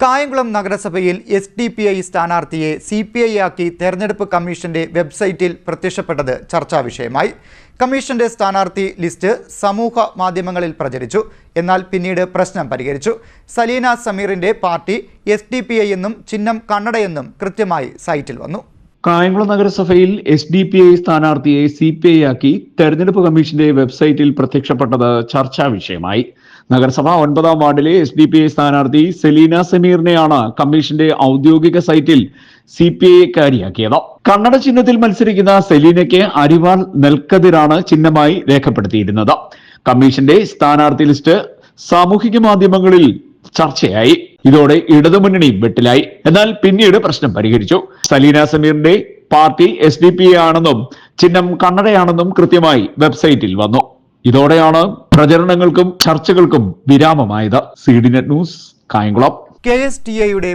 കായംകുളം നഗരസഭയിൽ SDPI സ്ഥാനാർത്ഥിയെ CPI ആക്കി തെരഞ്ഞെടുപ്പ് കമ്മീഷന്റെ വെബ്സൈറ്റിൽ പ്രത്യക്ഷപ്പെട്ടത് ചർച്ചാ വിഷയമായി. കമ്മീഷന്റെ സ്ഥാനാർത്ഥി ലിസ്റ്റ് സമൂഹ മാധ്യമങ്ങളിൽ പ്രചരിച്ചു. എന്നാൽ പിന്നീട് പ്രശ്നം പരിഹരിച്ചു. സലീന സമീറിന്റെ പാർട്ടി SDPI എന്നും ചിഹ്നം കണ്ണടയെന്നും കൃത്യമായി സൈറ്റിൽ വന്നു. കായംകുളം നഗരസഭയിൽ SDPI സ്ഥാനാർത്ഥിയെ CPI ആക്കി തെരഞ്ഞെടുപ്പ് കമ്മീഷന്റെ വെബ്സൈറ്റിൽ പ്രത്യക്ഷപ്പെട്ടത് ചർച്ചാ വിഷയമായി. നഗരസഭ 9-ാം വാർഡിലെ SDPI സ്ഥാനാർത്ഥി സലീന സമീറിനെയാണ് കമ്മീഷന്റെ ഔദ്യോഗിക സൈറ്റിൽ CPI-കാരിയാക്കിയത്. കണ്ണട ചിഹ്നത്തിൽ മത്സരിക്കുന്ന സലീനയ്ക്ക് അരിവാൾ നെൽക്കതിരാണ് ചിഹ്നമായി രേഖപ്പെടുത്തിയിരുന്നത്. കമ്മീഷന്റെ സ്ഥാനാർത്ഥി ലിസ്റ്റ് സാമൂഹിക മാധ്യമങ്ങളിൽ ചർച്ചയായി. ഇതോടെ ഇടതുമുന്നണി വെട്ടിലായി. എന്നാൽ പിന്നീട് പ്രശ്നം പരിഹരിച്ചു. സലീന സമീറിന്റെ പാർട്ടി SDPI ആണെന്നും ചിഹ്നം കണ്ണടയാണെന്നും കൃത്യമായി വെബ്സൈറ്റിൽ വന്നു. ഇതോടെയാണ് പ്രചരണങ്ങൾക്കും ചർച്ചകൾക്കും വിരാമമായത്. CDNet news, Kayamkulam. KSTAയുടെ